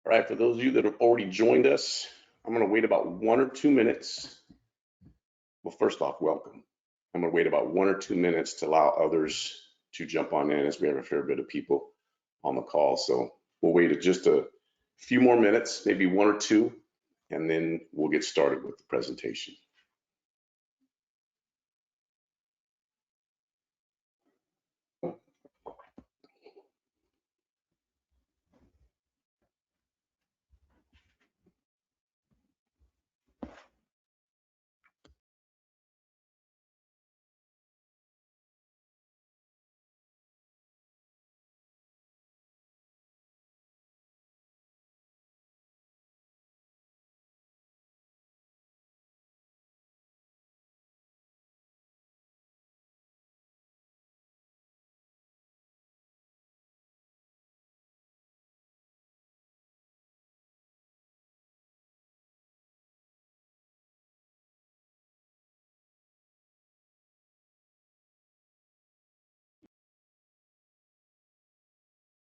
All right, for those of you that have already joined us, I'm going to wait about 1 or 2 minutes. Well, first off, welcome. I'm going to wait about 1 or 2 minutes to allow others to jump on in, as we have a fair bit of people on the call. So we'll wait just a few more minutes, maybe 1 or 2, and then we'll get started with the presentation.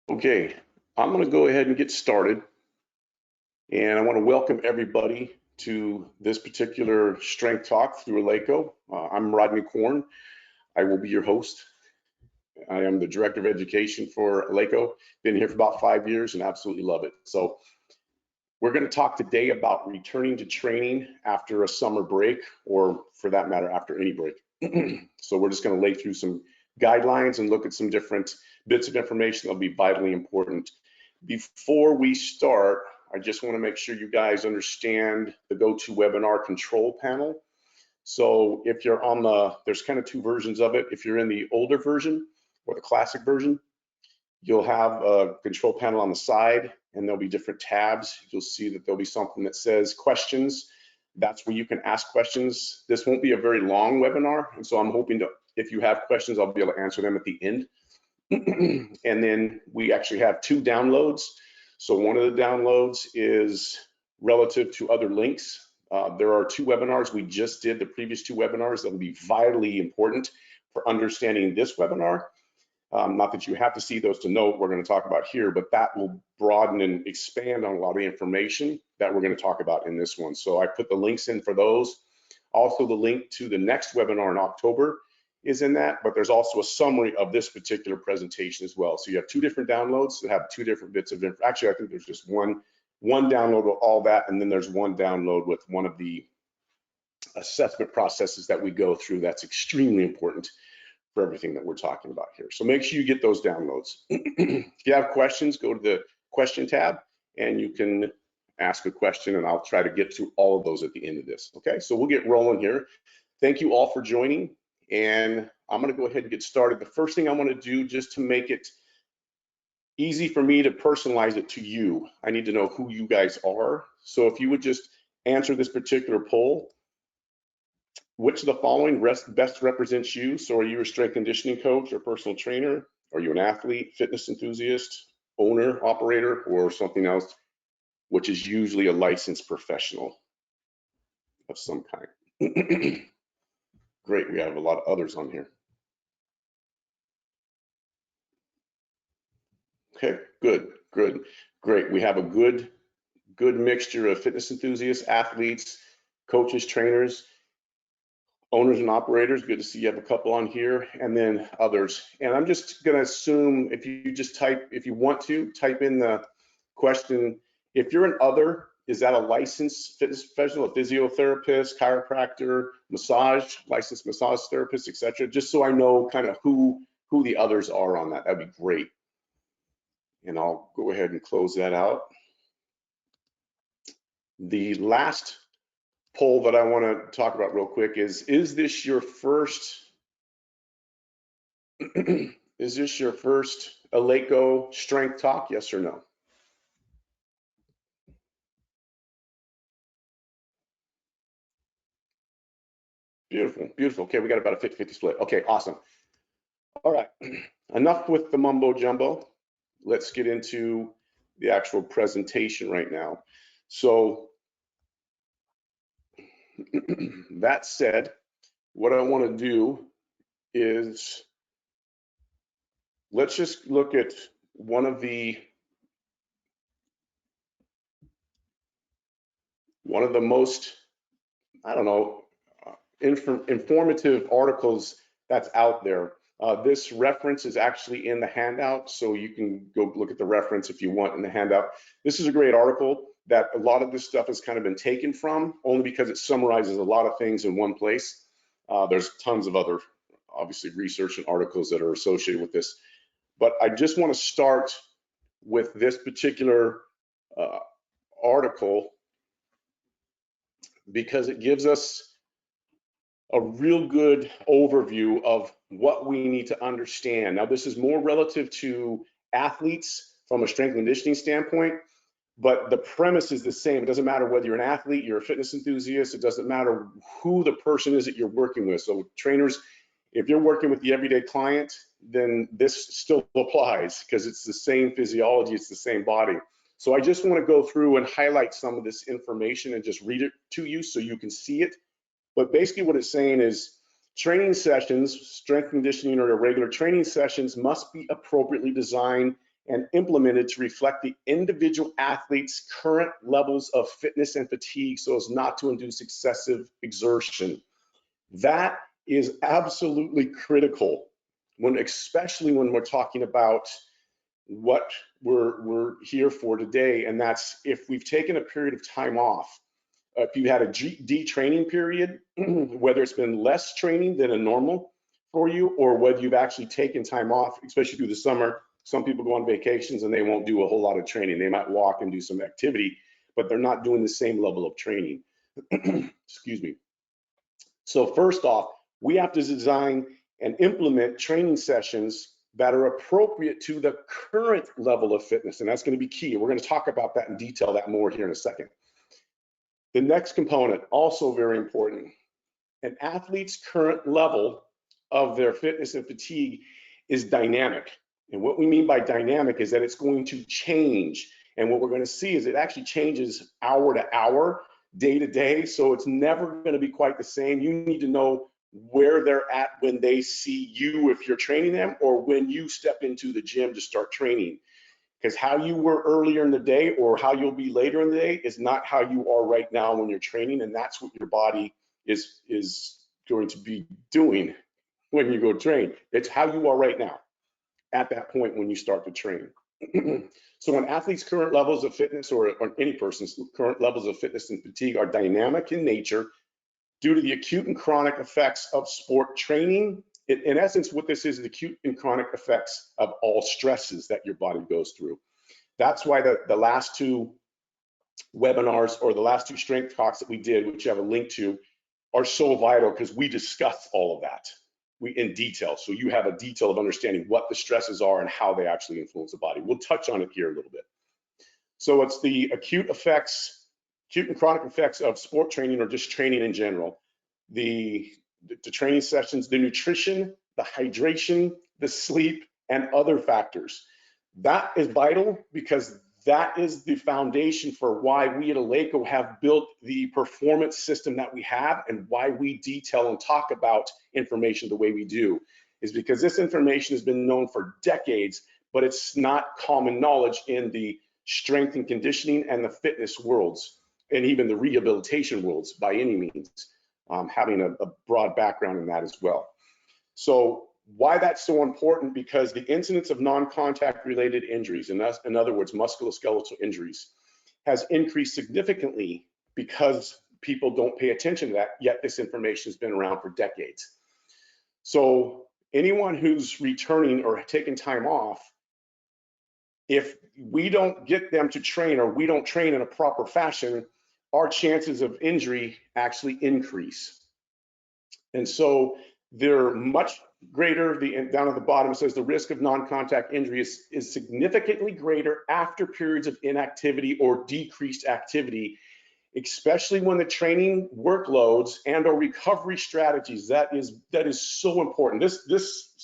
Okay, I'm going to go ahead and get started. And I want to welcome everybody to this particular strength talk through Eleiko. I'm Rodney Korn. I will be your host. I am the Director of Education for Eleiko. Been here for about 5 years and absolutely love it. So we're going to talk today about returning to training after a summer break, or for that matter, after any break. So we're just going to lay through some guidelines and look at some different bits of information that'll be vitally important. Before we start, I just want to make sure you guys understand the GoToWebinar control panel. So if you're on there's kind of 2 versions of it. If you're in the older version or the classic version, you'll have a control panel on the side and there'll be different tabs. You'll see that there'll be something that says questions. That's where you can ask questions. This won't be a very long webinar, and so I'm hoping to, if you have questions, I'll be able to answer them at the end. And then we actually have 2 downloads. So one of the downloads is relative to other links. There are 2 webinars we just did, the previous 2 webinars, that will be vitally important for understanding this webinar. Not that you have to see those to know what we're going to talk about here, but that will broaden and expand on a lot of the information that we're going to talk about in this one. So I put the links in for those. Also, the link to the next webinar in October is in that, but there's also a summary of this particular presentation as well. So you have 2 different downloads that have 2 different bits of information. Actually, I think there's just one download with all that, and then there's one download with one of the assessment processes that we go through that's extremely important for everything that we're talking about here. So make sure you get those downloads. If you have questions, go to the question tab and you can ask a question, and I'll try to get through all of those at the end of this. Okay, so we'll get rolling here. Thank you all for joining, and I'm going to go ahead and get started. The first thing I want to do, just to make it easy for me to personalize it to you, I need to know who you guys are. So if you would just answer this particular poll: which of the following best represents you? So are you a strength conditioning coach or personal trainer? Are you an athlete, fitness enthusiast, owner, operator, or something else, which is usually a licensed professional of some kind? Great, we have a lot of others on here. Okay, good, great. We have a good mixture of fitness enthusiasts, athletes, coaches, trainers, owners and operators. Good to see you have a couple on here, and then others. And I'm just going to assume if you just type, if you want to type in the question, if you're an other, is that a licensed fitness professional, a physiotherapist, chiropractor, licensed massage therapist, etc.? Just so I know kind of who the others are on that. That'd be great. And I'll go ahead and close that out. The last poll that I want to talk about real quick is this your first is this your first Eleiko strength talk? Yes or no? Beautiful, beautiful. Okay, we got about a 50-50 split. Okay, awesome. All right, enough with the mumbo jumbo. Let's get into the actual presentation right now. So that said, what I want to do is let's just look at one of the one of the most, I don't know, informative articles that's out there. This reference is actually in the handout, so you can go look at the reference if you want in the handout. This is a great article that a lot of this stuff has kind of been taken from, only because it summarizes a lot of things in one place. There's tons of other, obviously, research and articles that are associated with this. But I just want to start with this particular article because it gives us a real good overview of what we need to understand. Now, this is more relative to athletes from a strength and conditioning standpoint, but the premise is the same. It doesn't matter whether you're an athlete, you're a fitness enthusiast, it doesn't matter who the person is that you're working with. So trainers, if you're working with the everyday client, then this still applies because it's the same physiology, it's the same body. So I just want to go through and highlight some of this information and just read it to you so you can see it. But basically what it's saying is training sessions, strength conditioning or irregular training sessions must be appropriately designed and implemented to reflect the individual athlete's current levels of fitness and fatigue so as not to induce excessive exertion. That is absolutely critical, especially when we're talking about what we're here for today, and that's if we've taken a period of time off. If you had a detraining period, whether it's been less training than a normal for you, or whether you've actually taken time off, especially through the summer. Some people go on vacations and they won't do a whole lot of training. They might walk and do some activity, but they're not doing the same level of training. Excuse me. So first off, we have to design and implement training sessions that are appropriate to the current level of fitness, and that's going to be key. We're going to talk about that in detail that more here in a second. The next component, also very important, an athlete's current level of their fitness and fatigue is dynamic. And what we mean by dynamic is that it's going to change. And what we're going to see is it actually changes hour to hour, day to day. So it's never going to be quite the same. You need to know where they're at when they see you, if you're training them, or when you step into the gym to start training. Because how you were earlier in the day or how you'll be later in the day is not how you are right now when you're training, and that's what your body is going to be doing when you go train. It's how you are right now at that point when you start to train. So an athlete's current levels of fitness or any person's current levels of fitness and fatigue are dynamic in nature due to the acute and chronic effects of sport training. In essence, what this is the acute and chronic effects of all stresses that your body goes through. That's why the last two webinars or the last two strength talks that we did, which you have a link to, are so vital because we discuss all of that in detail. So you have a detail of understanding what the stresses are and how they actually influence the body. We'll touch on it here a little bit. So it's the acute and chronic effects of sport training or just training in general. The training sessions, the nutrition, the hydration, the sleep, and other factors. That is vital because that is the foundation for why we at Eleiko have built the performance system that we have and why we detail and talk about information the way we do, is because this information has been known for decades, but it's not common knowledge in the strength and conditioning and the fitness worlds, and even the rehabilitation worlds by any means. Having a broad background in that as well. So why that's so important, because the incidence of non-contact related injuries, in other words, musculoskeletal injuries, has increased significantly because people don't pay attention to that, yet this information has been around for decades. So anyone who's returning or taking time off, if we don't get them to train or we don't train in a proper fashion, our chances of injury actually increase. And so they're much greater. Down at the bottom it says the risk of non-contact injury is significantly greater after periods of inactivity or decreased activity, especially when the training workloads and or recovery strategies. That is so important.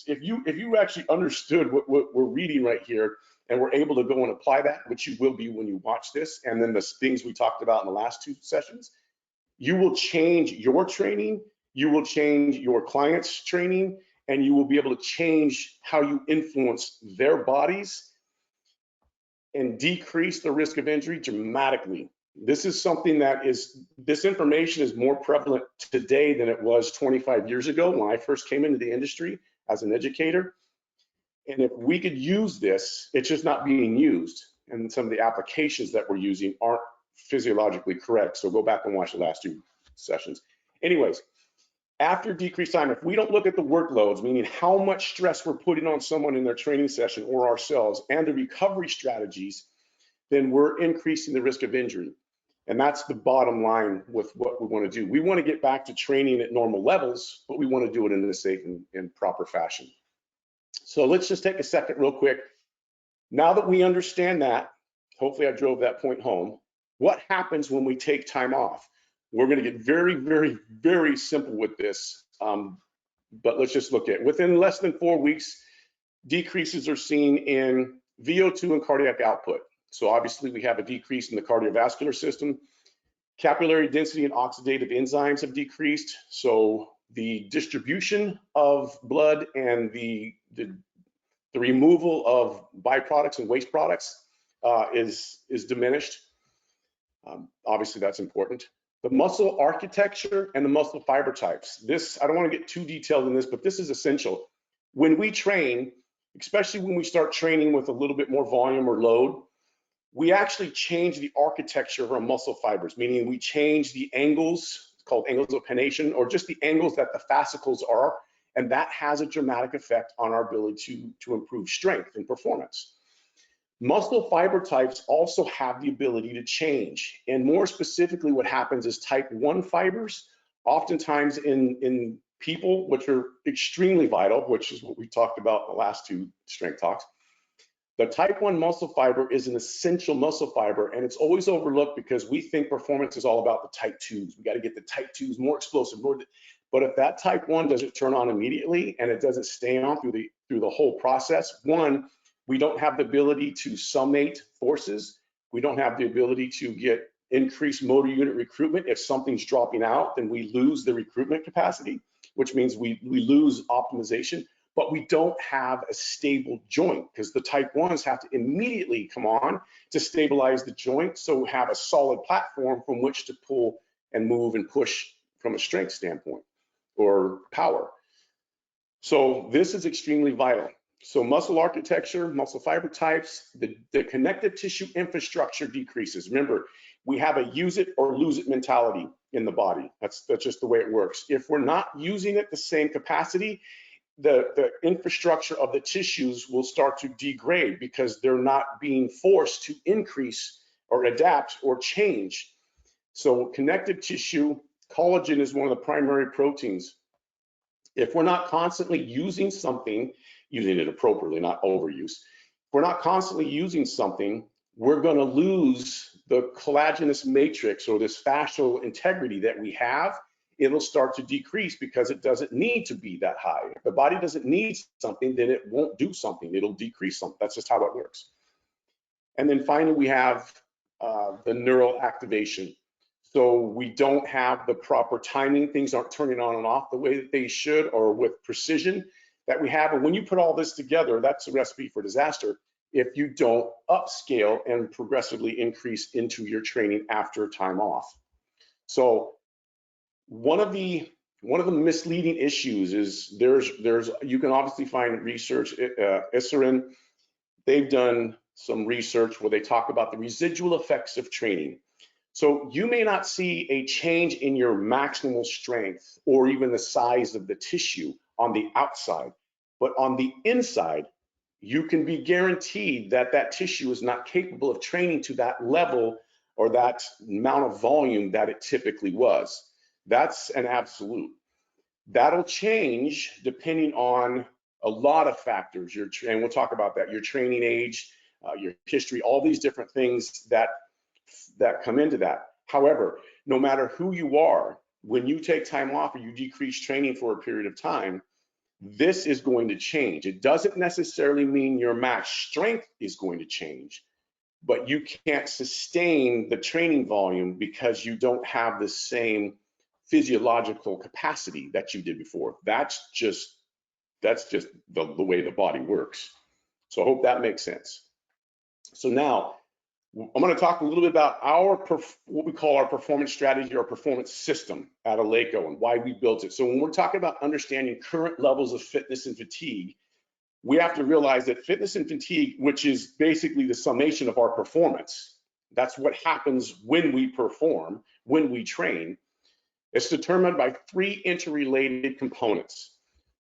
If you actually understood what we're reading right here and we're able to go and apply that, which you will be when you watch this, and then the things we talked about in the last two sessions, you will change your training, you will change your clients' training, and you will be able to change how you influence their bodies and decrease the risk of injury dramatically. This is something this information is more prevalent today than it was 25 years ago when I first came into the industry as an educator. And if we could use this, it's just not being used. And some of the applications that we're using aren't physiologically correct. So go back and watch the last 2 sessions. Anyways, after decreased time, if we don't look at the workloads, meaning how much stress we're putting on someone in their training session or ourselves, and the recovery strategies, then we're increasing the risk of injury. And that's the bottom line with what we want to do. We want to get back to training at normal levels, but we want to do it in a safe and proper fashion. So let's just take a second real quick. Now that we understand that, hopefully I drove that point home, what happens when we take time off? We're going to get very, very, very simple with this, but let's just look at it. Within less than 4 weeks, decreases are seen in VO2 and cardiac output. So obviously we have a decrease in the cardiovascular system. Capillary density and oxidative enzymes have decreased. So the distribution of blood and the removal of byproducts and waste products is diminished. Obviously that's important. The muscle architecture and the muscle fiber types. This, I don't want to get too detailed in this, but this is essential. When we train, especially when we start training with a little bit more volume or load, we actually change the architecture of our muscle fibers, meaning we change the angles, it's called angles of pennation, or just the angles that the fascicles are, and that has a dramatic effect on our ability to improve strength and performance. Muscle fiber types also have the ability to change, and more specifically what happens is type 1 fibers, oftentimes in people, which are extremely vital, which is what we talked about in the last 2 strength talks. The type 1 muscle fiber is an essential muscle fiber, and it's always overlooked because we think performance is all about the type 2s. We got to get the type 2s more explosive, but if that type 1 doesn't turn on immediately and it doesn't stay on through the whole process, one, we don't have the ability to summate forces. We don't have the ability to get increased motor unit recruitment. If something's dropping out, then we lose the recruitment capacity, which means we lose optimization. But we don't have a stable joint because the type 1s have to immediately come on to stabilize the joint, so we have a solid platform from which to pull and move and push from a strength standpoint or power. So this is extremely vital. So muscle architecture, muscle fiber types, the connective tissue infrastructure decreases. Remember, we have a use it or lose it mentality in the body. That's just the way it works. If we're not using it the same capacity, the infrastructure of the tissues will start to degrade because they're not being forced to increase or adapt or change. So connective tissue, collagen is one of the primary proteins. If we're not constantly using something, using it appropriately, not overuse, if we're not constantly using something, we're going to lose the collagenous matrix or this fascial integrity that we have. It'll start to decrease because it doesn't need to be that high. If the body doesn't need something, then it won't do something. It'll decrease something. That's just how it works. And then finally, we have the neural activation. So we don't have the proper timing. Things aren't turning on and off the way that they should or with precision that we have. And when you put all this together, that's a recipe for disaster if you don't upscale and progressively increase into your training after time off. So one of the misleading issues is you can obviously find research, Isserin, they've done some research where they talk about the residual effects of training. So you may not see a change in your maximal strength or even the size of the tissue on the outside, but on the inside, you can be guaranteed that that tissue is not capable of training to that level or that amount of volume that it typically was. That's an absolute. That'll change depending on a lot of factors. And we'll talk about that, your training age, your history, all these different things that come into that. However, no matter who you are, when you take time off or you decrease training for a period of time, this is going to change. It doesn't necessarily mean your max strength is going to change, but you can't sustain the training volume because you don't have the same physiological capacity that you did before. That's just the way the body works. So I hope that makes sense. So now, I'm going to talk a little bit about what we call our performance strategy or performance system at Eleiko and why we built it. So when we're talking about understanding current levels of fitness and fatigue, we have to realize that fitness and fatigue, which is basically the summation of our performance, that's what happens when we perform, when we train. It's determined by three interrelated components.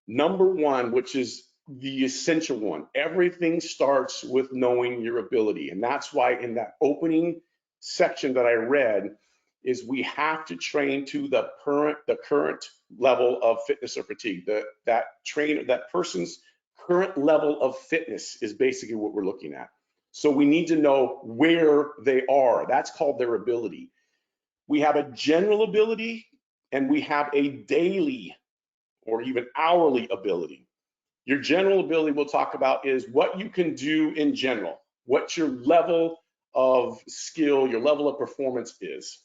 Number one, which is the essential one, everything starts with knowing your ability. And that's why in that opening section that I read is we have to train to the current level of fitness or fatigue. That person's current level of fitness is basically what we're looking at. So we need to know where they are. That's called their ability. We have a general ability and we have a daily or even hourly ability. Your general ability we'll talk about is what you can do in general, what your level of skill, your level of performance is,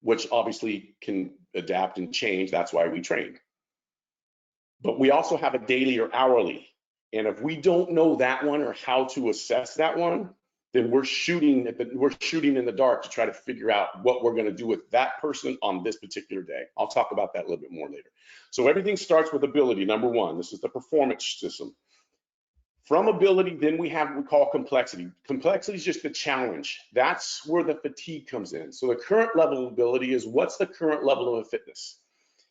which obviously can adapt and change. That's why we train. But we also have a daily or hourly. And if we don't know that one or how to assess that one, then we're shooting in the dark to try to figure out what we're going to do with that person on this particular day. I'll talk about that a little bit more later. So everything starts with ability, number one. This is the performance system. From ability, then we have what we call complexity. Complexity is just the challenge. That's where the fatigue comes in. So the current level of ability is what's the current level of fitness.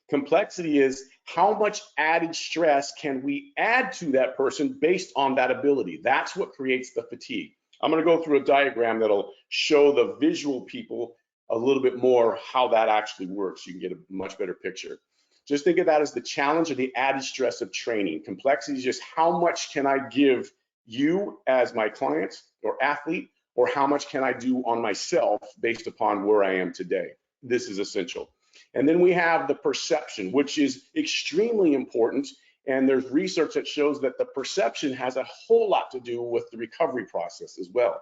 Complexity is how much added stress can we add to that person based on that ability. That's what creates the fatigue. I'm going to go through a diagram that'll show the visual people a little bit more how that actually works. You can get a much better picture. Just think of that as the challenge or the added stress of training. Complexity is just how much can I give you as my client or athlete, or how much can I do on myself based upon where I am today. This is essential. And then we have the perception, which is extremely important. And there's research that shows that the perception has a whole lot to do with the recovery process as well.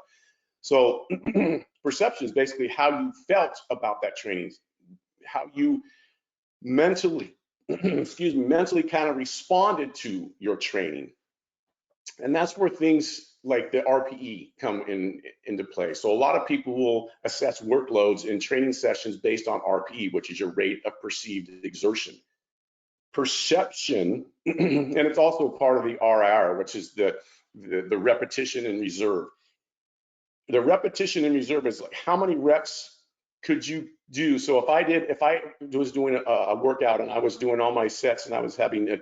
So perception is basically how you felt about that training, how you mentally, mentally kind of responded to your training. And that's where things like the RPE come into play. So a lot of people will assess workloads in training sessions based on RPE, which is your rate of perceived exertion. Perception, and it's also part of the RIR, which is the repetition and reserve. The repetition and reserve is like how many reps could you do? So if I was doing a workout and I was doing all my sets and I was having a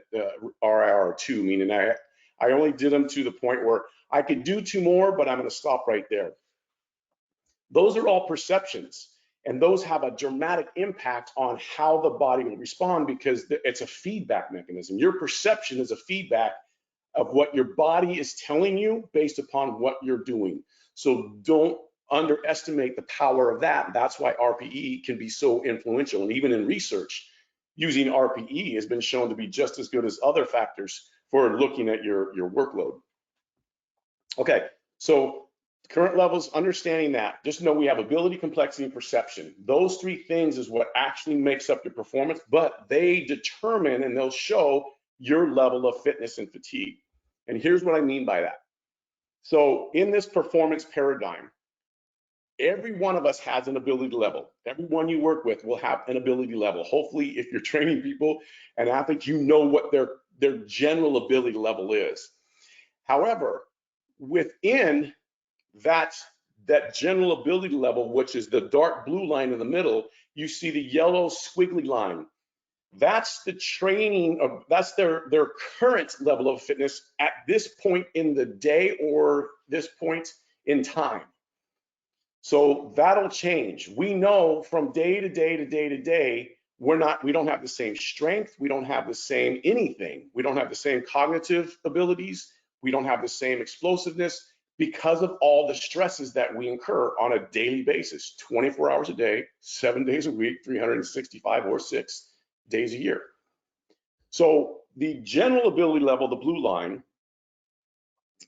RIR 2, meaning I only did them to the point where I could do 2 more, but I'm going to stop right there. Those are all perceptions. And those have a dramatic impact on how the body will respond because it's a feedback mechanism. Your perception is a feedback of what your body is telling you based upon what you're doing. So don't underestimate the power of that. That's why RPE can be so influential. And even in research, using RPE has been shown to be just as good as other factors for looking at your workload. Okay, so current levels, understanding that, just know we have ability, complexity, and perception. Those 3 things is what actually makes up your performance, but they determine and they'll show your level of fitness and fatigue. And here's what I mean by that. So in this performance paradigm, every one of us has an ability level. Everyone you work with will have an ability level. Hopefully, if you're training people and athletes, you know what their general ability level is. However, within that general ability level, which is the dark blue line in the middle, you see the yellow squiggly line. That's the training of, that's their current level of fitness at this point in the day or this point in time. So that'll change. We know from day to day to day to day, we don't have the same strength, we don't have the same anything. We don't have the same cognitive abilities, we don't have the same explosiveness because of all the stresses that we incur on a daily basis, 24 hours a day, 7 days a week, 365 or 6 days a year. So the general ability level, the blue line,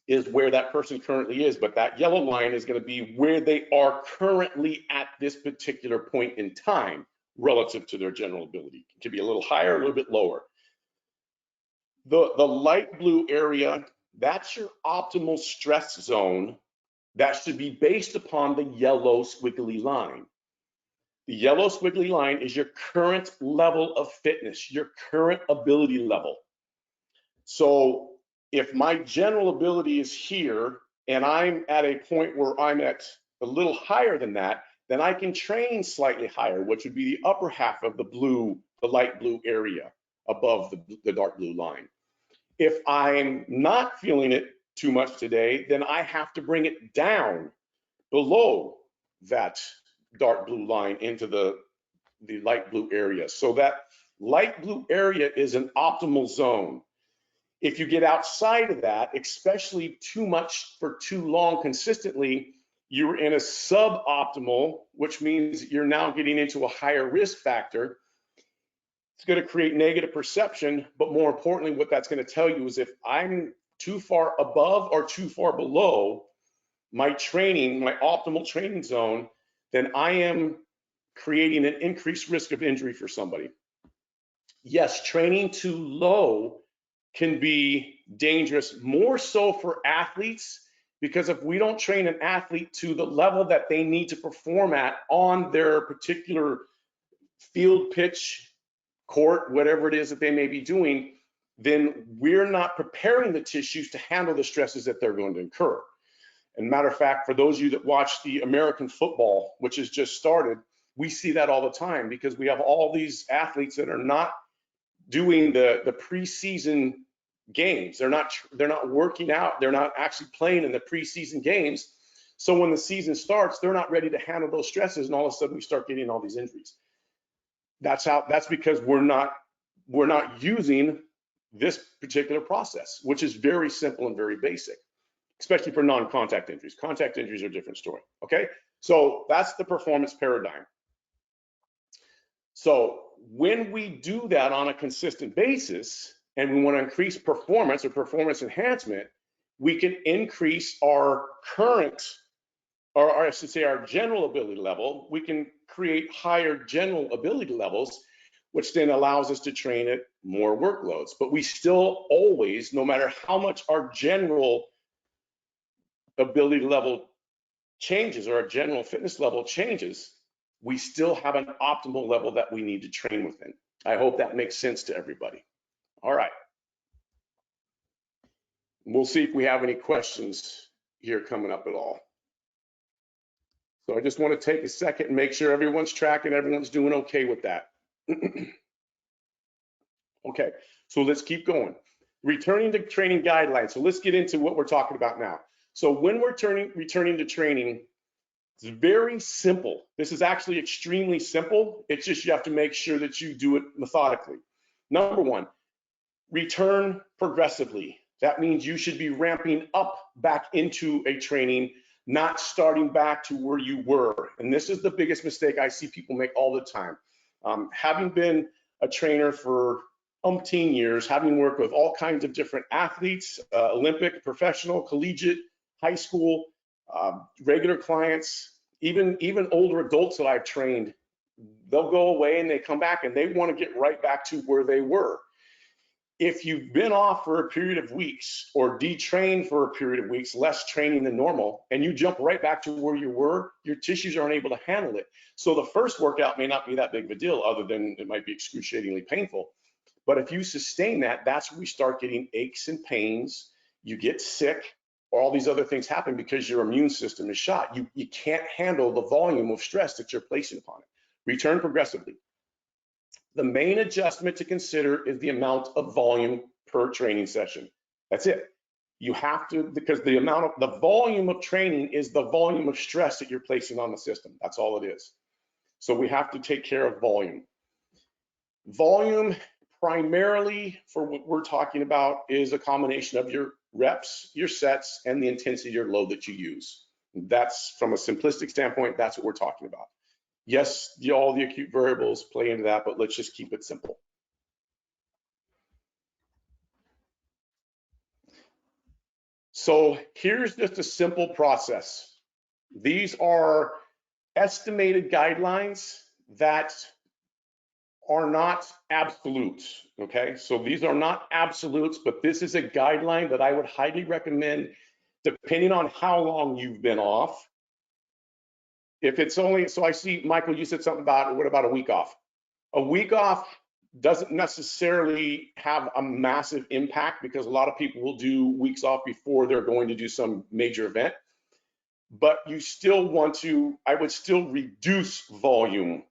is where that person currently is, but that yellow line is going to be where they are currently at this particular point in time relative to their general ability. It can be a little higher, a little bit lower. The light blue area, that's your optimal stress zone that should be based upon the yellow squiggly line. The yellow squiggly line is your current level of fitness, your current ability level. So if my general ability is here and I'm at a point where I'm at a little higher than that, then I can train slightly higher, which would be the upper half of the blue, the light blue area above the dark blue line. If I'm not feeling it too much today, then I have to bring it down below that dark blue line into the light blue area. So that light blue area is an optimal zone. If you get outside of that, especially too much for too long consistently, you're in a suboptimal, which means you're now getting into a higher risk factor. It's going to create negative perception, but more importantly, what that's going to tell you is if I'm too far above or too far below my training, my optimal training zone, then I am creating an increased risk of injury for somebody. Yes, training too low can be dangerous, more so for athletes, because if we don't train an athlete to the level that they need to perform at on their particular field, pitch, court, whatever it is that they may be doing, then we're not preparing the tissues to handle the stresses that they're going to incur. And matter of fact, for those of you that watch the American football, which has just started, we see that all the time because we have all these athletes that are not doing the preseason games. They're not working out. They're not actually playing in the preseason games. So when the season starts, they're not ready to handle those stresses, and all of a sudden we start getting all these injuries. That's because we're not using this particular process, which is very simple and very basic, especially for non-contact injuries. Contact injuries are a different story. Okay, so that's the performance paradigm. So when we do that on a consistent basis and we want to increase performance or performance enhancement, we can increase our current, or I should say our general ability level. We can create higher general ability levels, which then allows us to train at more workloads. But we still always, no matter how much our general ability level changes or our general fitness level changes, we still have an optimal level that we need to train within. I hope that makes sense to everybody. All right. We'll see if we have any questions here coming up at all. So I just want to take a second and make sure everyone's tracking, everyone's doing okay with that. Okay, so let's keep going. Returning to training guidelines. So let's get into what we're talking about now. So when we're returning to training, it's very simple. This is actually extremely simple. It's just you have to make sure that you do it methodically. Number one, return progressively. That means you should be ramping up back into a training, not starting back to where you were. And this is the biggest mistake I see people make all the time. Having been a trainer for umpteen years, having worked with all kinds of different athletes, Olympic, professional, collegiate, high school, regular clients, even older adults that I've trained, they'll go away and they come back and they want to get right back to where they were. If you've been off for a period of weeks or detrained for a period of weeks, less training than normal, and you jump right back to where you were, your tissues aren't able to handle it. So the first workout may not be that big of a deal, other than it might be excruciatingly painful. But if you sustain that, that's when we start getting aches and pains, you get sick, or all these other things happen because your immune system is shot. You can't handle the volume of stress that you're placing upon it. Return progressively. The main adjustment to consider is the amount of volume per training session. That's it. You have to, because the volume of training is the volume of stress that you're placing on the system. That's all it is. So we have to take care of volume. Volume primarily for what we're talking about is a combination of your reps, your sets, and the intensity of your load that you use. That's, from a simplistic standpoint, that's what we're talking about. Yes, all the acute variables play into that, but let's just keep it simple. So here's just a simple process. These are estimated guidelines that are not absolutes, okay? So these are not absolutes, but this is a guideline that I would highly recommend depending on how long you've been off. If it's only, so I see, Michael, you said something about, what about a week off? A week off doesn't necessarily have a massive impact because a lot of people will do weeks off before they're going to do some major event. But you still want to, I would still reduce volume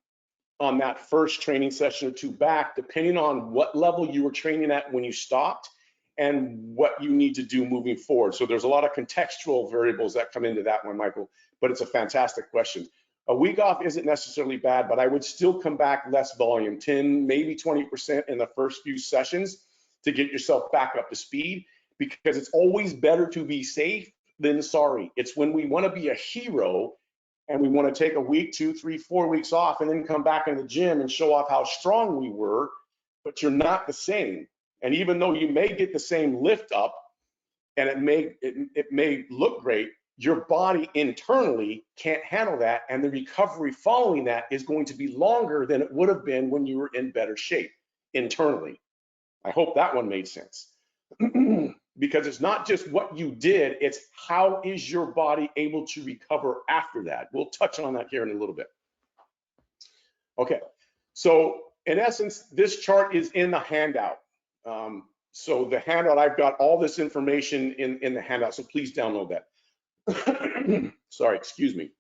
on that first training session or two back, depending on what level you were training at when you stopped and what you need to do moving forward. So there's a lot of contextual variables that come into that one, Michael, but it's a fantastic question. A week off isn't necessarily bad, but I would still come back less volume, 10, maybe 20% in the first few sessions to get yourself back up to speed, because it's always better to be safe than sorry. It's when we want to be a hero and we want to take a week, 2, 3, 4 weeks off and then come back in the gym and show off how strong we were, but you're not the same. And even though you may get the same lift up and it may look great, your body internally can't handle that, and the recovery following that is going to be longer than it would have been when you were in better shape internally. I hope that one made sense. Because it's not just what you did, it's how is your body able to recover after that. We'll touch on that here in a little bit. Okay, so in essence, this chart is in the handout. So the handout, I've got all this information in the handout, so please download that. Sorry, excuse me.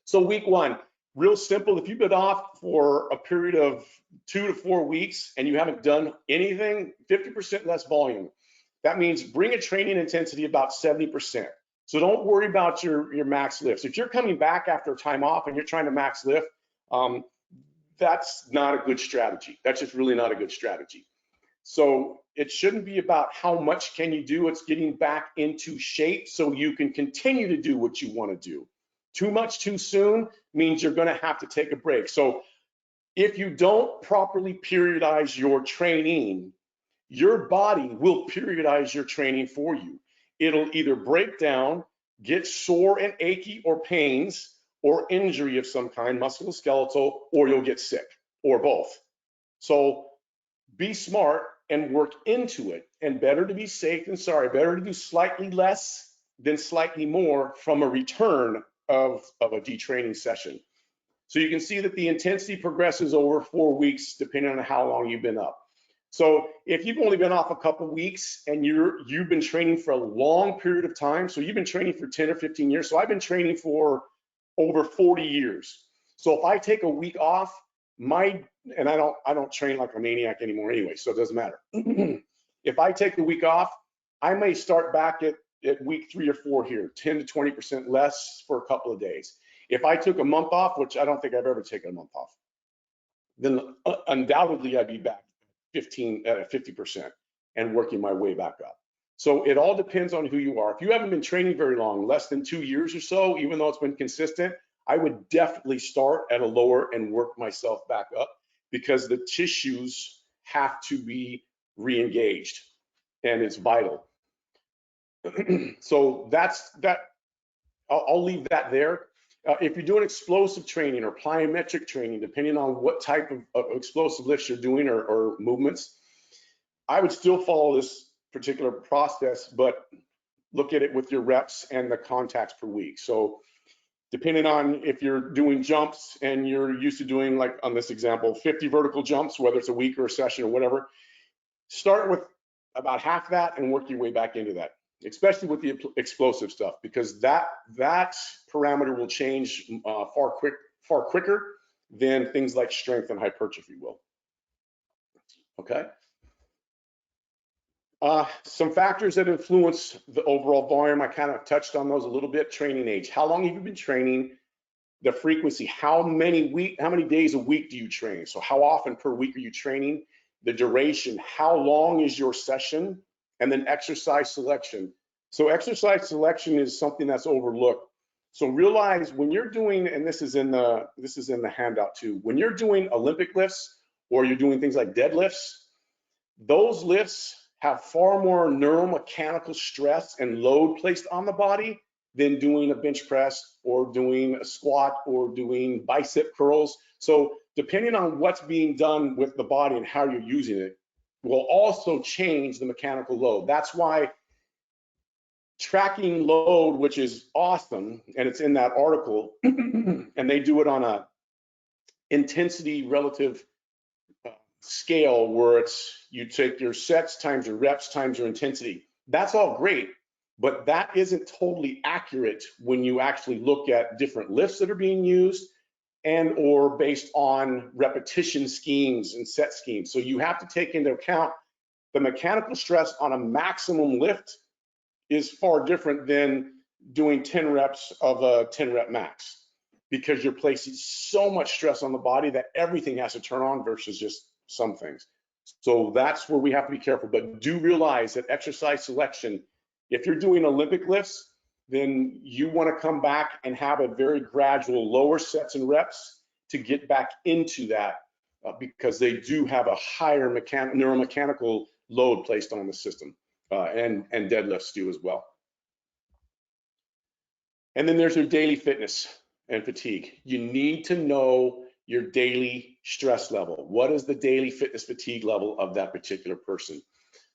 So week one, real simple. If you've been off for a period of 2 to 4 weeks and you haven't done anything, 50% less volume. That means bring a training intensity about 70%. So don't worry about your max lifts. If you're coming back after time off and you're trying to max lift, that's not a good strategy. That's just really not a good strategy. So it shouldn't be about how much can you do, it's getting back into shape so you can continue to do what you want to do. Too much too soon means you're going to have to take a break. So if you don't properly periodize your training, your body will periodize your training for you. It'll either break down, get sore and achy or pains, or injury of some kind, musculoskeletal, or you'll get sick, or both. So be smart and work into it. And better to be safe than sorry. Better to do slightly less than slightly more from a return of a detraining session. So you can see that the intensity progresses over 4 weeks, depending on how long you've been up. So if you've only been off a couple weeks and you've been training for a long period of time, so you've been training for 10 or 15 years. So I've been training for over 40 years. So if I take a week off, and I don't train like a maniac anymore anyway, so it doesn't matter. If I take a week off, I may start back at week 3 or 4 here, 10 to 20% less for a couple of days. If I took a month off, which I don't think I've ever taken a month off, then undoubtedly I'd be back 50% and working my way back up. So it all depends on who you are. If you haven't been training very long, less than 2 years or so, even though it's been consistent, I would definitely start at a lower and work myself back up, because the tissues have to be re-engaged and it's vital. So that's that. I'll leave that there. If you're doing explosive training or plyometric training, depending on what type of explosive lifts you're doing or movements, I would still follow this particular process, but look at it with your reps and the contacts per week. So depending on if you're doing jumps and you're used to doing, like on this example, 50 vertical jumps, whether it's a week or a session or whatever, start with about half that and work your way back into that, especially with the explosive stuff, because that parameter will change far quicker than things like strength and hypertrophy will. Okay. Some factors that influence the overall volume, I kind of touched on those a little bit. Training age, how long have you been training? The frequency, how many days a week do you train? So how often per week are you training? The duration, how long is your session? And then exercise selection. So exercise selection is something that's overlooked. So realize when you're doing, and this is in the handout too, when you're doing Olympic lifts or you're doing things like deadlifts, those lifts have far more neuromechanical stress and load placed on the body than doing a bench press or doing a squat or doing bicep curls. So depending on what's being done with the body and how you're using it will also change the mechanical load. That's why tracking load, which is awesome, and it's in that article, and they do it on a intensity relative scale where it's you take your sets times your reps times your intensity. That's all great, but that isn't totally accurate when you actually look at different lifts that are being used and or based on repetition schemes and set schemes. So you have to take into account the mechanical stress on a maximum lift is far different than doing 10 reps of a 10 rep max, because you're placing so much stress on the body that everything has to turn on versus just some things. So that's where we have to be careful. But do realize that exercise selection, if you're doing Olympic lifts, then you want to come back and have a very gradual lower sets and reps to get back into that because they do have a higher neuromechanical load placed on the system, and deadlifts do as well. And then there's your daily fitness and fatigue. You need to know your daily stress level. What is the daily fitness fatigue level of that particular person?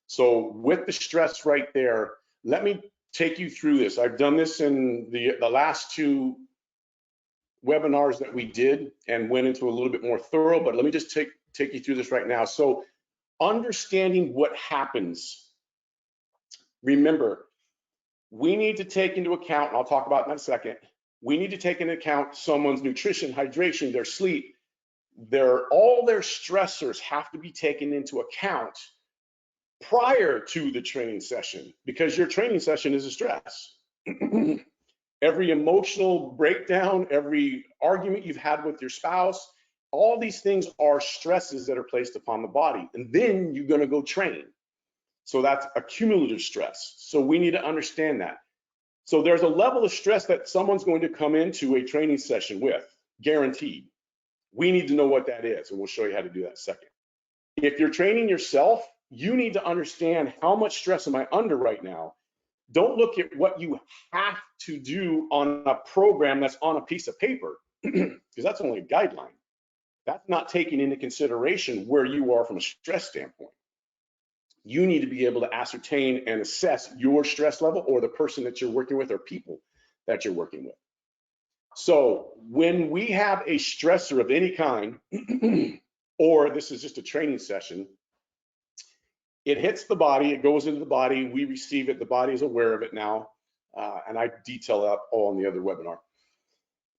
So with the stress right there, let me take you through this. I've done this in the last 2 webinars that we did and went into a little bit more thorough, but let me just take you through this right now. So understanding what happens, remember, we need to take into account, and I'll talk about it in a second, we need to take into account someone's nutrition, hydration, their sleep, all their stressors have to be taken into account prior to the training session, because your training session is a stress. Every emotional breakdown, every argument you've had with your spouse, all these things are stresses that are placed upon the body, and then you're going to go train. So that's accumulative stress. So we need to understand that. So there's a level of stress that someone's going to come into a training session with, guaranteed. We need to know what that is, and we'll show you how to do that in a second. If you're training yourself, you need to understand how much stress am I under right now. Don't look at what you have to do on a program that's on a piece of paper, because that's only a guideline. That's not taking into consideration where you are from a stress standpoint. You need to be able to ascertain and assess your stress level, or the person that you're working with, or people that you're working with. So when we have a stressor of any kind, or this is just a training session, it hits the body, it goes into the body, we receive it, the body is aware of it now, and I detail that all in the other webinar.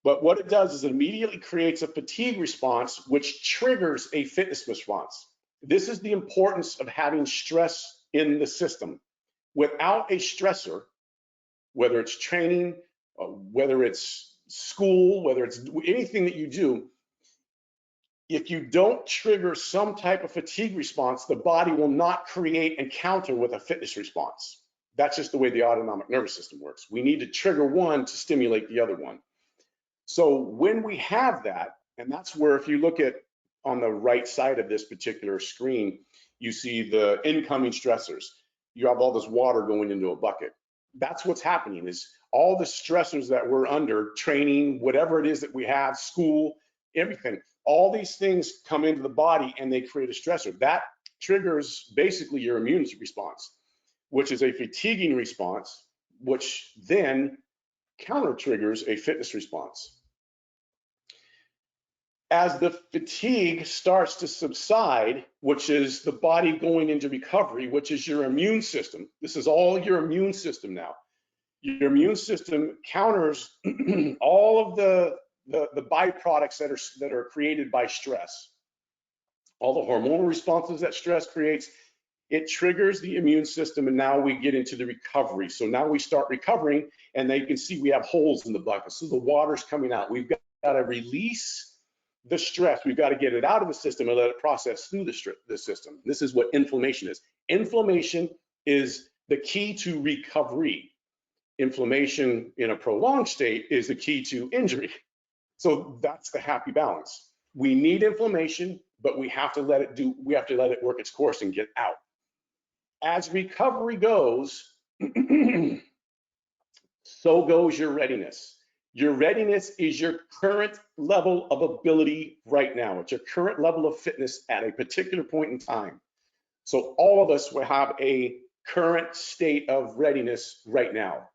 But what it does is it immediately creates a fatigue response, which triggers a fitness response. This is the importance of having stress in the system. Without a stressor, whether it's training, whether it's school, whether it's anything that you do, if you don't trigger some type of fatigue response, the body will not create and counter with a fitness response. That's just the way the autonomic nervous system works. We need to trigger one to stimulate the other one. So when we have that, and that's where, if you look at on the right side of this particular screen, you see the incoming stressors. You have all this water going into a bucket. That's what's happening, is all the stressors that we're under, training, whatever it is that we have, school, everything, all these things come into the body and they create a stressor. That triggers basically your immune response, which is a fatiguing response, which then counter triggers a fitness response. As the fatigue starts to subside, which is the body going into recovery, which is your immune system. This is all your immune system now. Your immune system counters all of the byproducts that are created by stress. All the hormonal responses that stress creates, it triggers the immune system, and now we get into the recovery. So now we start recovering, and then you can see we have holes in the bucket. So the water's coming out. We've got to release the stress. We've got to get it out of the system and let it process through the system. This is what inflammation is. Inflammation is the key to recovery. Inflammation in a prolonged state is the key to injury. So that's the happy balance. We need inflammation, but we have to let it work its course and get out. As recovery goes, so goes your readiness. Your readiness is your current level of ability right now. It's your current level of fitness at a particular point in time. So all of us will have a current state of readiness right now.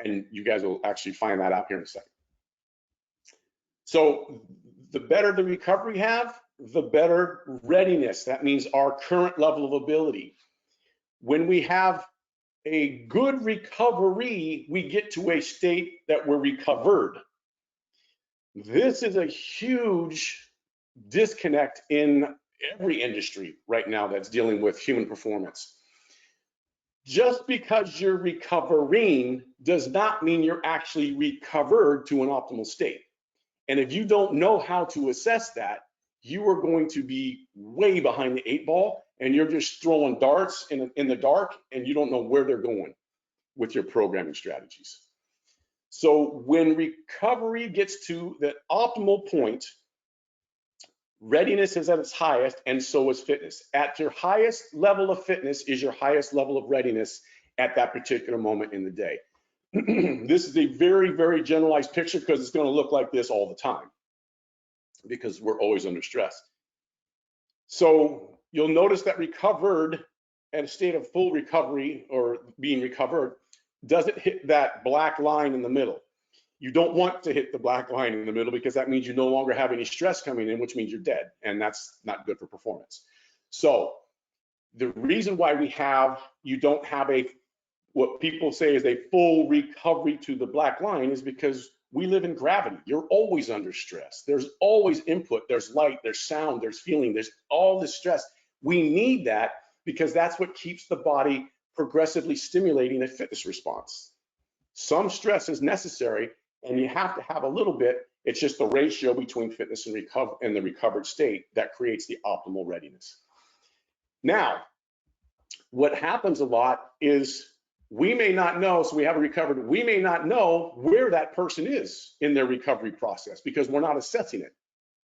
And you guys will actually find that out here in a second. So the better the recovery we have, the better readiness. That means our current level of ability. When we have a good recovery, we get to a state that we're recovered. This is a huge disconnect in every industry right now that's dealing with human performance. Just because you're recovering does not mean you're actually recovered to an optimal state. And if you don't know how to assess that, you are going to be way behind the 8 ball, and you're just throwing darts in the dark, and you don't know where they're going with your programming strategies. So when recovery gets to the optimal point, readiness is at its highest, and so is fitness. At your highest level of fitness is your highest level of readiness at that particular moment in the day. This is a very, very generalized picture because it's going to look like this all the time because we're always under stress. So you'll notice that recovered at a state of full recovery or being recovered doesn't hit that black line in the middle. You don't want to hit the black line in the middle because that means you no longer have any stress coming in, which means you're dead, and that's not good for performance. So the reason why you don't have what people say is a full recovery to the black line is because we live in gravity. You're always under stress. There's always input. There's light, there's sound, there's feeling, there's all this stress. We need that because that's what keeps the body progressively stimulating a fitness response. Some stress is necessary, and you have to have a little bit. It's just the ratio between fitness and the recovered state that creates the optimal readiness. Now, what happens a lot is we may not know, so we haven't recovered, we may not know where that person is in their recovery process because we're not assessing it.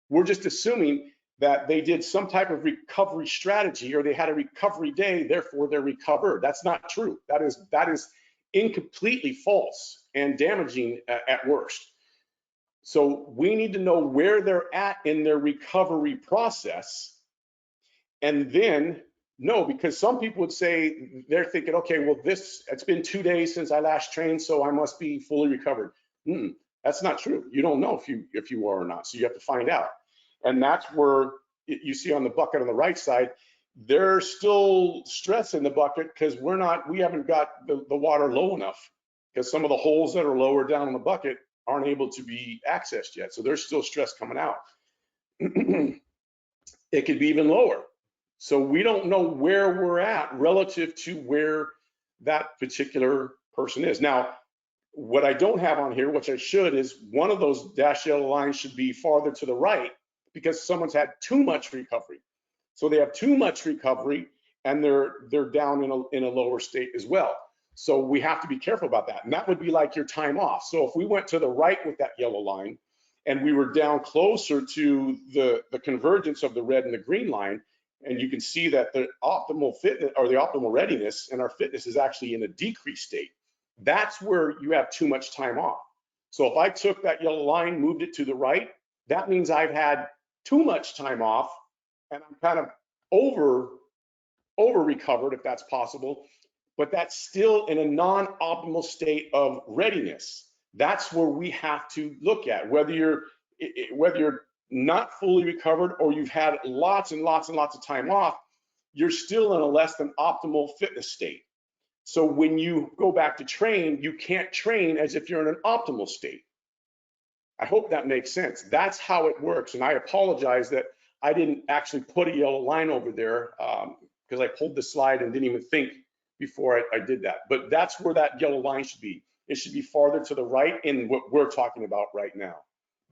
We're just assuming that they did some type of recovery strategy or they had a recovery day, therefore they're recovered. That's not true. That is incompletely false and damaging at worst. So we need to know where they're at in their recovery process, and then no, because some people would say they're thinking, okay, well, it's been 2 days since I last trained, so I must be fully recovered. That's not true. You don't know if you are or not, so you have to find out. And that's where you see on the bucket on the right side, there's still stress in the bucket because we haven't got the water low enough because some of the holes that are lower down in the bucket aren't able to be accessed yet. So there's still stress coming out. It could be even lower. So we don't know where we're at relative to where that particular person is. Now, what I don't have on here, which I should, is one of those dashed yellow lines should be farther to the right because someone's had too much recovery. So they have too much recovery and they're down in a lower state as well. So we have to be careful about that. And that would be like your time off. So if we went to the right with that yellow line and we were down closer to the convergence of the red and the green line, and you can see that the optimal fitness or the optimal readiness and our fitness is actually in a decreased state. That's where you have too much time off. So if I took that yellow line, moved it to the right, that means I've had too much time off and I'm kind of over recovered, if that's possible, but that's still in a non-optimal state of readiness. That's where we have to look at whether you're not fully recovered or you've had lots and lots and lots of time off, you're still in a less than optimal fitness state. So when you go back to train, you can't train as if you're in an optimal state. I hope that makes sense. That's how it works. And I apologize that I didn't actually put a yellow line over there because I pulled the slide and didn't even think before I did that. But that's where that yellow line should be. It should be farther to the right in what we're talking about right now.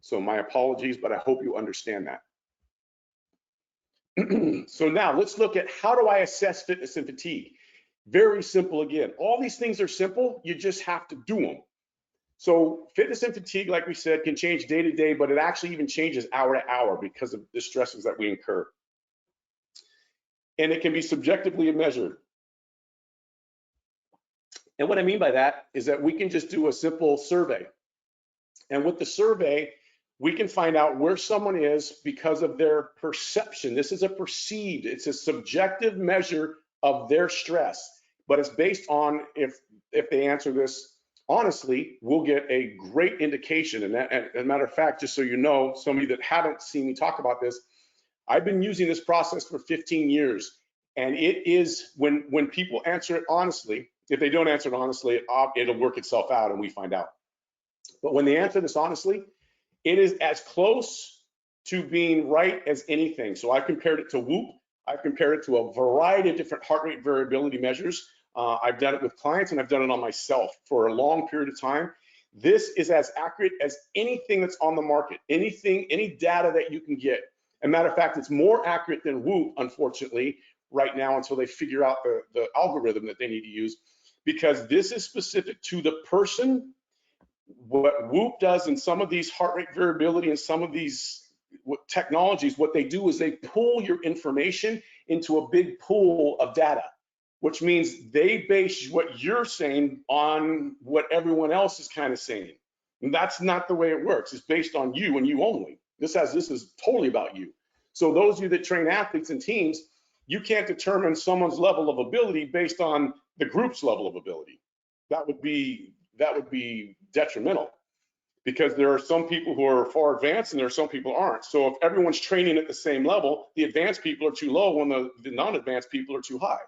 So my apologies, but I hope you understand that. So now let's look at how do I assess fitness and fatigue. Very simple again. All these things are simple, you just have to do them. So fitness and fatigue, like we said, can change day to day, but it actually even changes hour to hour because of the stresses that we incur. And it can be subjectively measured. And what I mean by that is that we can just do a simple survey. And with the survey, we can find out where someone is because of their perception. This is it's a subjective measure of their stress. but it's based on if they answer this honestly, we'll get a great indication. And as a matter of fact, just so you know, some of you that haven't seen me talk about this, I've been using this process for 15 years. And it is when people answer it honestly, if they don't answer it honestly, it'll work itself out and we find out. But when they answer this honestly, it is as close to being right as anything. So I've compared it to Whoop. I've compared it to a variety of different heart rate variability measures. I've done it with clients and I've done it on myself for a long period of time. This is as accurate as anything that's on the market, any data that you can get. As a matter of fact, it's more accurate than Whoop, unfortunately, right now until they figure out the algorithm that they need to use, because this is specific to the person. What Whoop does in some of these heart rate variability and some of these technologies, what they do is they pull your information into a big pool of data, which means they base what you're saying on what everyone else is kind of saying. And that's not the way it works. It's based on you and you only. This is totally about you. So those of you that train athletes and teams, you can't determine someone's level of ability based on the group's level of ability. That would be detrimental, because there are some people who are far advanced and there are some people aren't. So if everyone's training at the same level, the advanced people are too low when the non-advanced people are too high.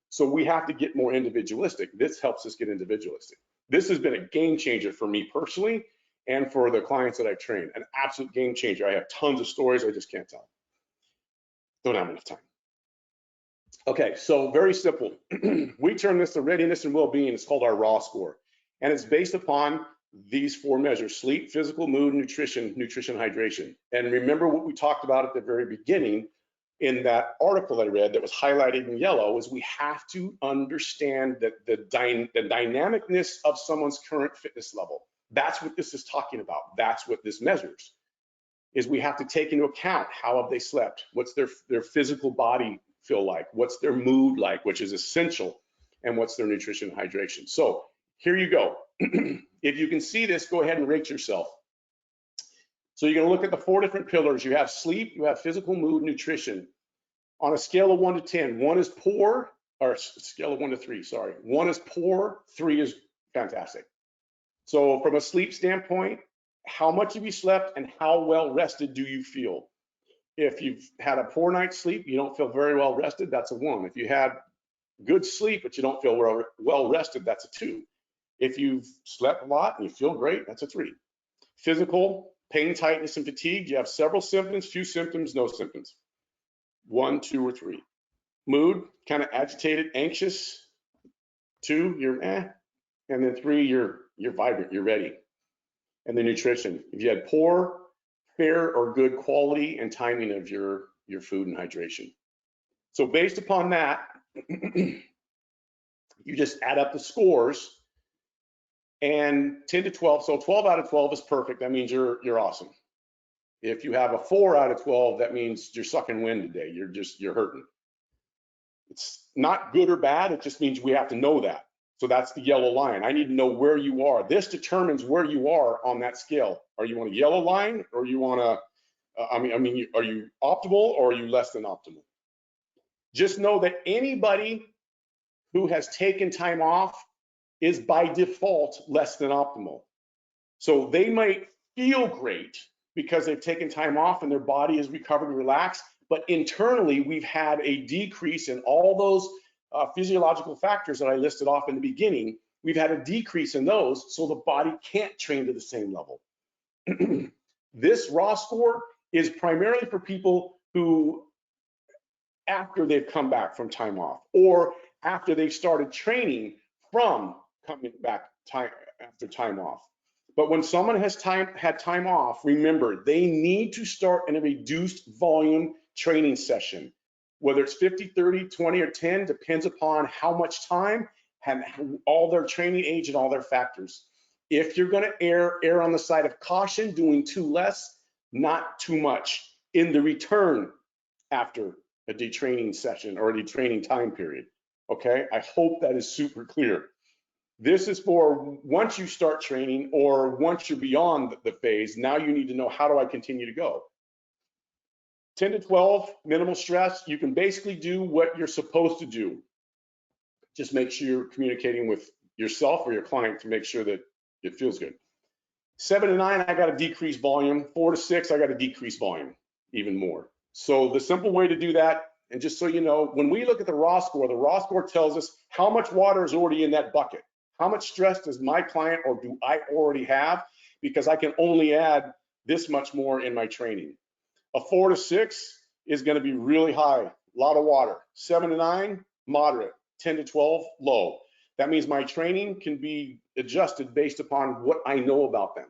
So we have to get more individualistic. This helps us get individualistic. This has been a game changer for me personally and for the clients that I've trained, an absolute game changer. I have tons of stories, I just can't tell. Don't have enough time. Okay, so very simple. We term this the readiness and well-being. It's called our raw score. And it's based upon these 4 measures: sleep, physical, mood, nutrition, hydration. And remember what we talked about at the very beginning in that article I read that was highlighted in yellow, is we have to understand that the dynamicness of someone's current fitness level. That's what this is talking about. That's what this measures, is we have to take into account how have they slept, what's their physical body feel like, what's their mood like, which is essential, and what's their nutrition and hydration. So here you go. If you can see this, go ahead and rate yourself. So you're gonna look at the 4 different pillars. You have sleep, you have physical, mood, nutrition. On a scale of 1 to 10, 1 is poor, or scale of 1 to 3, sorry. 1 is poor, 3 is fantastic. So from a sleep standpoint, how much have you slept and how well rested do you feel? If you've had a poor night's sleep, you don't feel very well rested, that's a 1. If you had good sleep, but you don't feel well rested, that's a 2. If you've slept a lot and you feel great, that's a 3. Physical, pain, tightness, and fatigue. You have several symptoms, few symptoms, no symptoms. 1, 2, or 3. Mood, kind of agitated, anxious. 2, you're and then 3, you're vibrant, you're ready. And the nutrition. If you had poor, fair, or good quality and timing of your food and hydration. So based upon that, you just add up the scores. And 10 to 12, so 12 out of 12 is perfect. That means you're awesome. If you have a 4 out of 12, that means you're sucking wind today. You're hurting. It's not good or bad. It just means we have to know that. So that's the yellow line. I need to know where you are. This determines where you are on that scale. Are you on a yellow line, or you want to? Are you optimal or are you less than optimal? Just know that anybody who has taken time off is by default less than optimal. So they might feel great because they've taken time off and their body is recovered and relaxed, but internally we've had a decrease in all those physiological factors that I listed off in the beginning. We've had a decrease in those, so the body can't train to the same level. This raw score is primarily for people who, after they've come back from time off, or after they've started training from coming back after time off. But when someone has had time off, remember, they need to start in a reduced volume training session. Whether it's 50, 30, 20, or 10, depends upon how much time and all their training age and all their factors. If you're gonna err on the side of caution, doing too less, not too much in the return after a detraining session or a detraining time period, okay? I hope that is super clear. This is for once you start training or once you're beyond the phase, now you need to know, how do I continue to go? 10 to 12, minimal stress, you can basically do what you're supposed to do. Just make sure you're communicating with yourself or your client to make sure that it feels good. 7 to 9, I got to decrease volume. 4 to 6, I got to decrease volume even more. So the simple way to do that, and just so you know, when we look at the raw score tells us how much water is already in that bucket. How much stress does my client or do I already have? Because I can only add this much more in my training. A 4 to 6 is going to be really high, a lot of water. 7 to 9, moderate. 10 to 12, low. That means my training can be adjusted based upon what I know about them.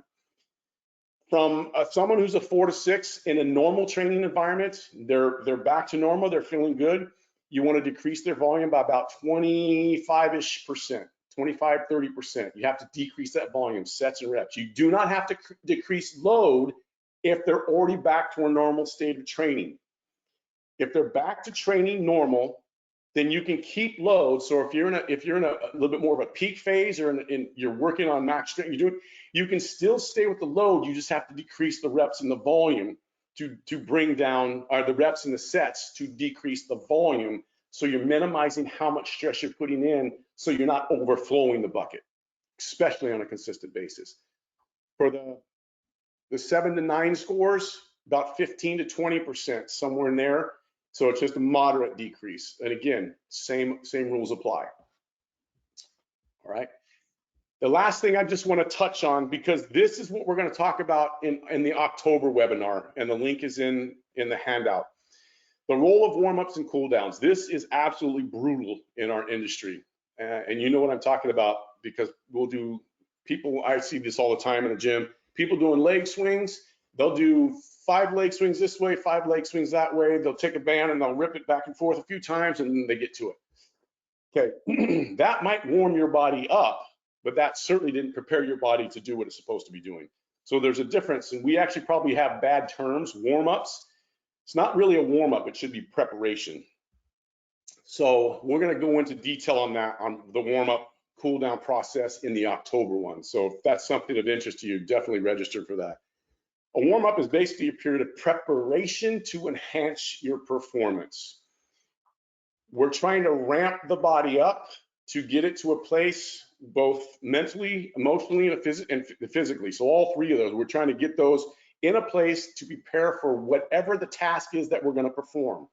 From someone who's a 4 to 6 in a normal training environment, they're back to normal, they're feeling good. You want to decrease their volume by about 25-ish%, 25, 30%. You have to decrease that volume, sets and reps. You do not have to decrease load if they're already back to a normal state of training. If they're back to training normal, then you can keep load. So if you're in a little bit more of a peak phase, or you're working on max strength, you can still stay with the load. You just have to decrease the reps and the volume to bring down, or the reps and the sets to decrease the volume. So you're minimizing how much stress you're putting in, so you're not overflowing the bucket, especially on a consistent basis. For the 7 to 9 scores, about 15 to 20%, somewhere in there. So it's just a moderate decrease. And again, same rules apply. All right. The last thing I just want to touch on, because this is what we're going to talk about in the October webinar, and the link is in the handout. The role of warm-ups and cooldowns. This is absolutely brutal in our industry. And you know what I'm talking about, because I see this all the time in the gym. People doing leg swings, they'll do 5 leg swings this way, 5 leg swings that way. They'll take a band and they'll rip it back and forth a few times, and then they get to it. Okay, that might warm your body up, but that certainly didn't prepare your body to do what it's supposed to be doing. So there's a difference, and we actually probably have bad terms. Warm-ups, it's not really a warm-up, it should be preparation. So we're going to go into detail on that, on the warm-up cool-down process in the October one. So if that's something of interest to you, definitely register for that. A warm-up is basically a period of preparation to enhance your performance. We're trying to ramp the body up to get it to a place both mentally, emotionally, and physically. So all 3 of those, we're trying to get those in a place to prepare for whatever the task is that we're going to perform.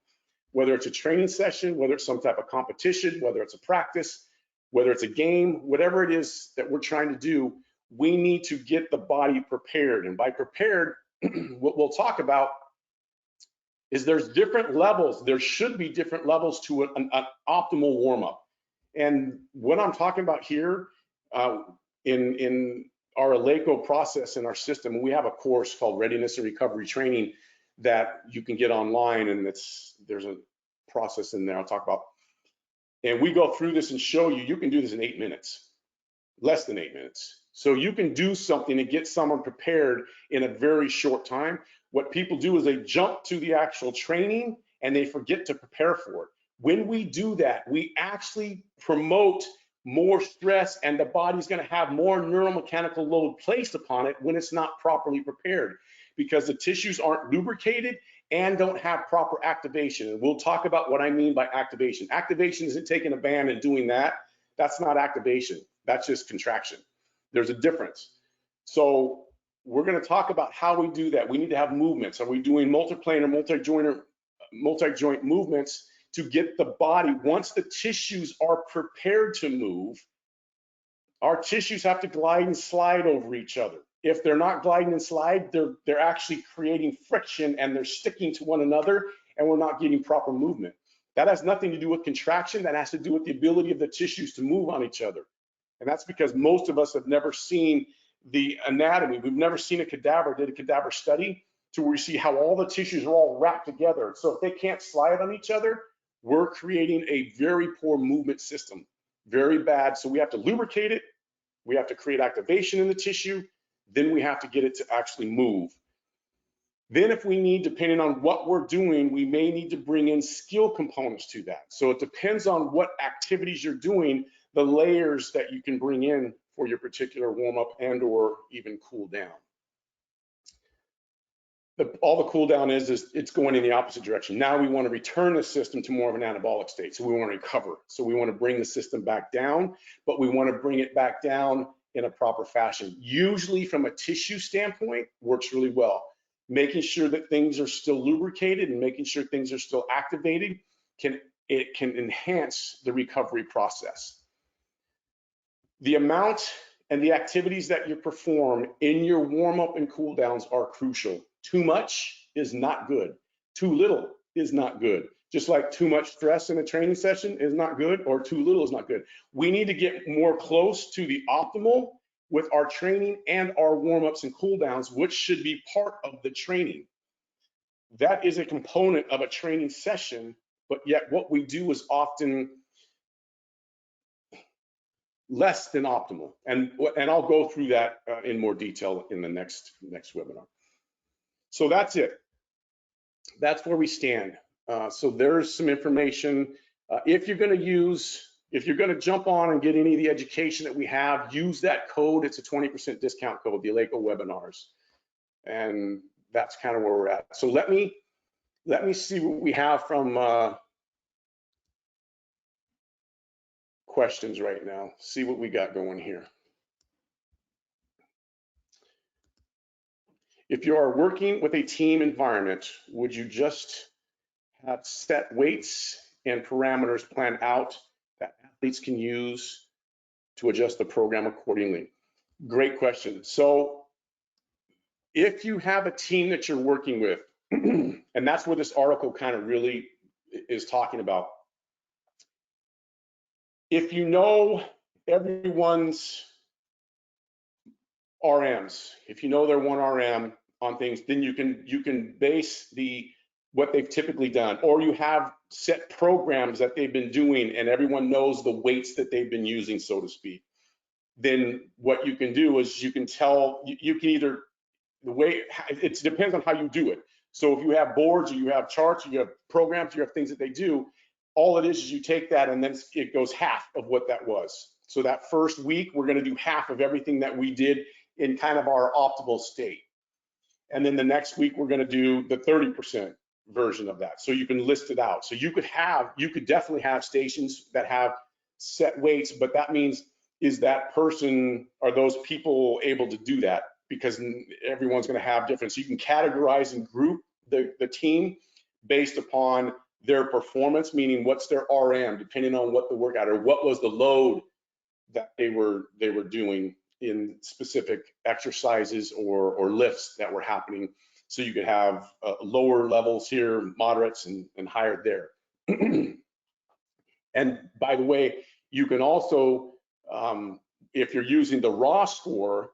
Whether it's a training session, whether it's some type of competition, whether it's a practice, whether it's a game, whatever it is that we're trying to do, we need to get the body prepared. And by prepared, what we'll talk about is there's different levels. There should be different levels to an optimal warm-up. And what I'm talking about here in our Eleiko process in our system, we have a course called Readiness and Recovery Training that you can get online, and there's a process in there I'll talk about. And we go through this and show you can do this in 8 minutes, less than 8 minutes. So you can do something and get someone prepared in a very short time. What people do is they jump to the actual training and they forget to prepare for it. When we do that, we actually promote more stress, and the body's going to have more neuromechanical load placed upon it when it's not properly prepared, because the tissues aren't lubricated and don't have proper activation. And we'll talk about what I mean by activation. Activation isn't taking a band and doing that. That's not activation. That's just contraction. There's a difference. So we're going to talk about how we do that. We need to have movements. Are we doing multiplanar, multi-joint movements to get the body, once the tissues are prepared to move, our tissues have to glide and slide over each other. If they're not gliding and slide, they're actually creating friction and they're sticking to one another, and we're not getting proper movement. That has nothing to do with contraction. That has to do with the ability of the tissues to move on each other. And that's because most of us have never seen the anatomy. We've never seen did a cadaver study to where you see how all the tissues are all wrapped together. So if they can't slide on each other, we're creating a very poor movement system, very bad. So we have to lubricate it. We have to create activation in the tissue. Then we have to get it to actually move. Then if we need, depending on what we're doing, we may need to bring in skill components to that. So it depends on what activities you're doing, the layers that you can bring in for your particular warm-up and or even cool down. all the cool down is it's going in the opposite direction. Now we want to return the system to more of an anabolic state. So we want to recover. So we want to bring the system back down, but we want to bring it back down in a proper fashion. Usually from a tissue standpoint, works really well. Making sure that things are still lubricated and making sure things are still activated can enhance the recovery process. The amount and the activities that you perform in your warm up and cool downs are crucial. Too much is not good. Too little is not good. Just like too much stress in a training session is not good, or too little is not good. We need to get more close to the optimal with our training and our warm-ups and cool downs, which should be part of the training. That is a component of a training session, but yet what we do is often less than optimal. And I'll go through that in more detail in the next webinar. So that's it. That's where we stand. So there's some information. If you're going to jump on and get any of the education that we have, use that code. It's a 20% discount code, the Eleiko webinars. And that's kind of where we're at. So let me see what we have from questions right now. See what we got going here. If you are working with a team environment, would you just have set weights and parameters planned out that athletes can use to adjust the program accordingly? Great question. So if you have a team that you're working with, and that's what this article kind of really is talking about. If you know everyone's RMs, if you know they're one RM on things, then you can base what they've typically done, or you have set programs that they've been doing and everyone knows the weights that they've been using, so to speak. Then what you can do is you can tell, you can either, the way, it depends on how you do it. So if you have boards or you have charts, or you have programs, you have things that they do, all it is you take that and then it goes half of what that was. So that first week, we're going to do half of everything that we did in kind of our optimal state. And then the next week, we're going to do the 30% version of that. So you can list it out. So you could definitely have stations that have set weights, but that means, is that person, are those people able to do that? Because everyone's going to have different. So you can categorize and group the team based upon their performance, meaning what's their RM, depending on what the workout or what was the load that they were doing in specific exercises or lifts that were happening. So you could have lower levels here, moderates, and higher there. And by the way, you can also, if you're using the raw score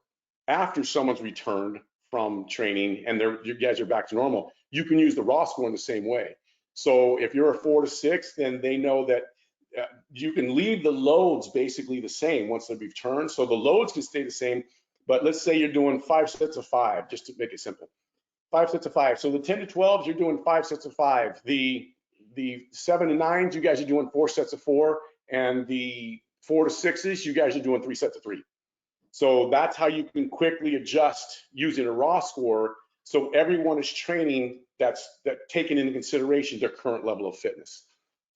after someone's returned from training and you guys are back to normal, you can use the raw score in the same way. So if you're a 4 to 6, then they know that you can leave the loads basically the same once they've returned. So the loads can stay the same, but let's say you're doing 5 sets of 5, just to make it simple. 5 sets of 5. So the 10 to 12s, you're doing 5 sets of 5. The 7 to 9s, you guys are doing 4 sets of 4. And the 4 to 6s, you guys are doing 3 sets of 3. So that's how you can quickly adjust using a raw score. So everyone is training that's taking into consideration their current level of fitness.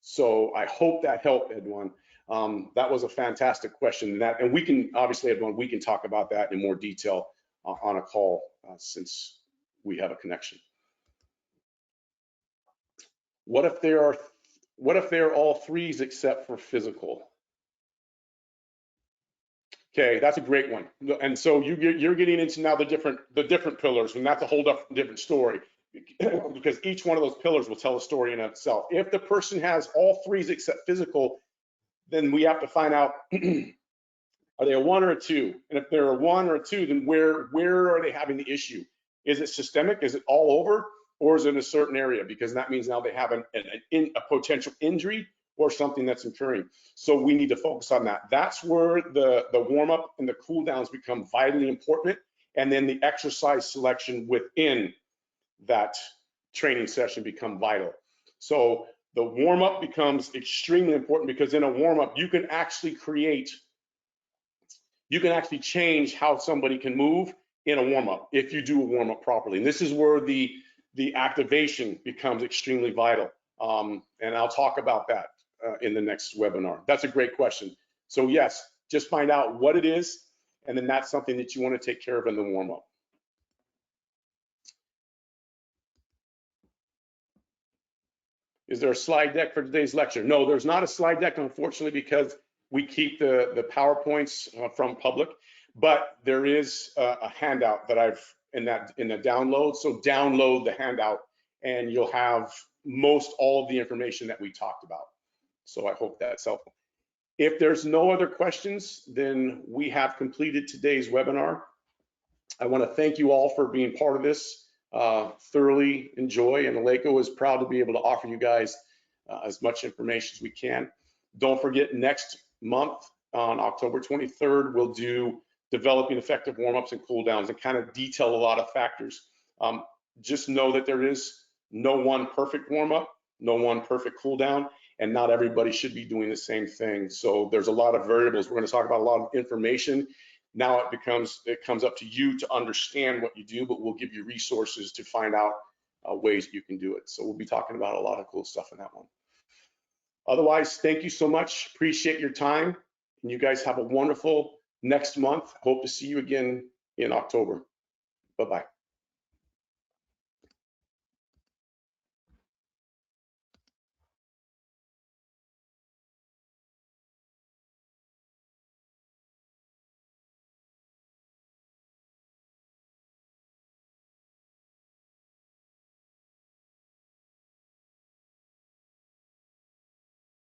So I hope that helped, Edwin. That was a fantastic question. And we can, obviously, Edwin, we can talk about that in more detail on a call since we have a connection. What if they are all 3s except for physical? Okay, that's a great one. And so you're getting into now the different pillars, and that's a whole different story, because each one of those pillars will tell a story in itself. If the person has all 3s except physical, then we have to find out, are they a 1 or a 2? And if they're a 1 or a 2, then where are they having the issue? Is it systemic? Is it all over? Or is it in a certain area? Because that means now they have a potential injury or something that's occurring. So we need to focus on that. That's where the warm-up and the cool downs become vitally important. And then the exercise selection within that training session become vital. So the warm-up becomes extremely important, because in a warm-up, you can actually change how somebody can move in a warm-up if you do a warm-up properly. And this is where the activation becomes extremely vital. And I'll talk about that in the next webinar. That's a great question. So yes, just find out what it is, and then that's something that you want to take care of in the warm-up. Is there a slide deck for today's lecture? No, there's not a slide deck, unfortunately, because we keep the PowerPoints from public, but there is a handout that I've in the download. So download the handout and you'll have most all of the information that we talked about. So I hope that's helpful. If there's no other questions, then we have completed today's webinar. I want to thank you all for being part of this. Thoroughly enjoy, and Eleiko is proud to be able to offer you guys as much information as we can. Don't forget, next month on October 23rd, we'll do developing effective warm-ups and cool-downs and kind of detail a lot of factors. Just know that there is no one perfect warm-up, no one perfect cool-down, and not everybody should be doing the same thing. So there's a lot of variables. We're going to talk about a lot of information. Now it comes up to you to understand what you do, but we'll give you resources to find out ways you can do it. So we'll be talking about a lot of cool stuff in that one. Otherwise, thank you so much. Appreciate your time. And you guys have a wonderful next month. Hope to see you again in October. Bye-bye.